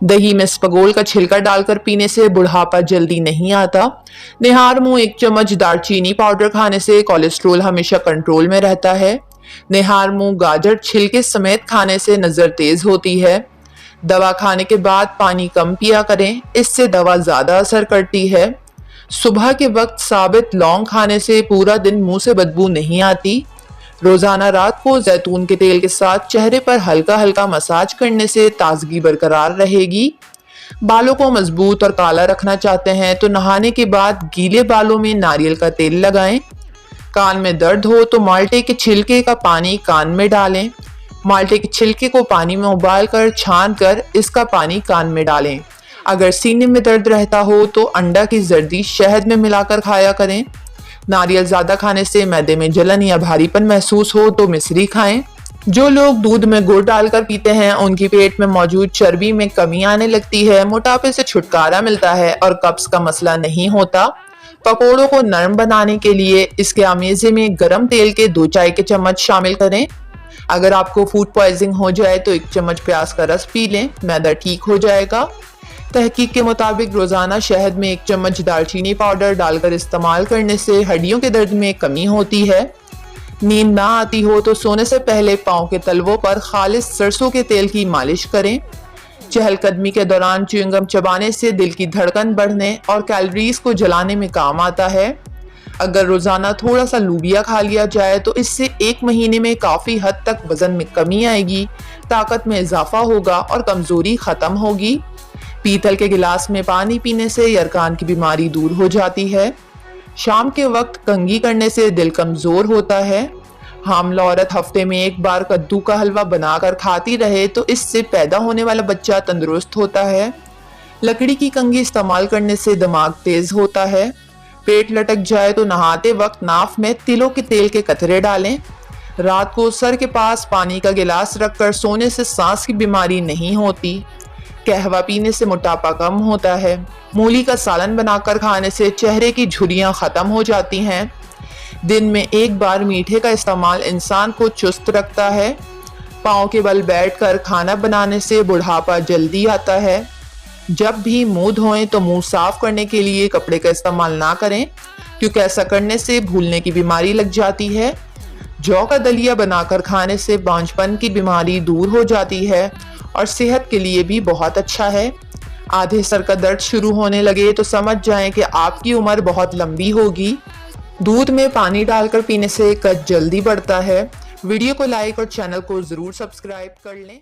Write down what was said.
दही में स्पगोल का छिलका डालकर पीने से बुढ़ापा जल्दी नहीं आता। निहार मुंह 1 चम्मच दालचीनी पाउडर खाने से कोलेस्ट्रोल हमेशा कंट्रोल में रहता है। निहार मुंह गाजर छिलके समेत खाने से नजर तेज होती है। दवा खाने के बाद पानी कम पिया करें, इससे दवा ज्यादा असर करती है। सुबह के वक्त साबित लौंग खाने से पूरा दिन मुंह से बदबू नहीं आती। रोजाना रात को जैतून के तेल के साथ चेहरे पर हल्का हल्का मसाज करने से ताजगी बरकरार रहेगी। बालों को मजबूत और काला रखना चाहते हैं तो नहाने के बाद गीले बालों में नारियल का तेल लगाएं। कान में दर्द हो तो माल्टे के छिलके का पानी कान में डालें। माल्टे के छिलके को पानी में उबाल कर छान कर इसका पानी कान में डालें। अगर सीने में दर्द रहता हो तो अंडा की जर्दी शहद में मिलाकर खाया करें। नारियल ज्यादा खाने से मैदे में जलन या भारीपन महसूस हो तो मिश्री खाएं। जो लोग दूध में गुड़ डालकर पीते हैं उनकी पेट में मौजूद चर्बी में कमी आने लगती है, मोटापे से छुटकारा मिलता है और कब्ज का मसला नहीं होता। पकोड़ों को नरम बनाने के लिए इसके आमेजे में गर्म तेल के 2 चाय के चम्मच शामिल करें। अगर आपको फूड पॉइजनिंग हो जाए तो 1 चम्मच प्याज का रस पी लें, मैदा ठीक हो जाएगा। तहकीक के मुताबिक रोजाना शहद में 1 चम्मच दालचीनी पाउडर डालकर इस्तेमाल करने से हड्डियों के दर्द में कमी होती है। नींद ना आती हो तो सोने से पहले पांव के तलवों पर खालिस सरसों के तेल की मालिश करें। चहलकदमी के दौरान च्युइंगम चबाने से दिल की धड़कन बढ़ने और कैलोरीज को जलाने में काम आता है। अगर रोजाना थोड़ा सा लूबिया खा लिया जाए तो इससे 1 महीने में काफी हद तक वजन में कमी आएगी, ताकत में इजाफा होगा और कमजोरी खत्म होगी। पीतल के गिलास में पानी पीने से यरकान की बीमारी दूर हो जाती है। शाम के वक्त कंघी करने से दिल कमजोर होता है। हामला औरत हफ्ते में 1 बार कद्दू का हलवा बनाकर खाती रहे तो इससे पैदा होने वाला बच्चा तंदुरुस्त होता है। लकड़ी की कंघी इस्तेमाल करने से दिमाग तेज होता है। पेट लटक जाए तो नहाते वक्त नाफ में तिलों के तेल के कतरे डालें। रात को सर के पास पानी का गिलास रखकर सोने से सांस की बीमारी नहीं होती। कहवा पीने से मोटापा कम होता है। मूली का सालन बनाकर खाने से चेहरे की झुर्रियां खत्म हो जाती हैं। दिन में 1 बार मीठे का इस्तेमाल इंसान को चुस्त रखता है। पाँव के बल बैठकर खाना बनाने से बुढ़ापा जल्दी आता है। जब भी मुंह धोएं तो मुंह साफ करने के लिए कपड़े का इस्तेमाल ना करें, क्योंकि ऐसा करने से भूलने की बीमारी लग जाती है। जौ का दलिया बनाकर खाने से बांझपन की बीमारी दूर हो जाती है और सेहत के लिए भी बहुत अच्छा है। आधे सर का दर्द शुरू होने लगे तो समझ जाएं कि आपकी उम्र बहुत लंबी होगी। दूध में पानी डालकर पीने से कद जल्दी बढ़ता है। वीडियो को लाइक और चैनल को जरूर सब्सक्राइब कर लें।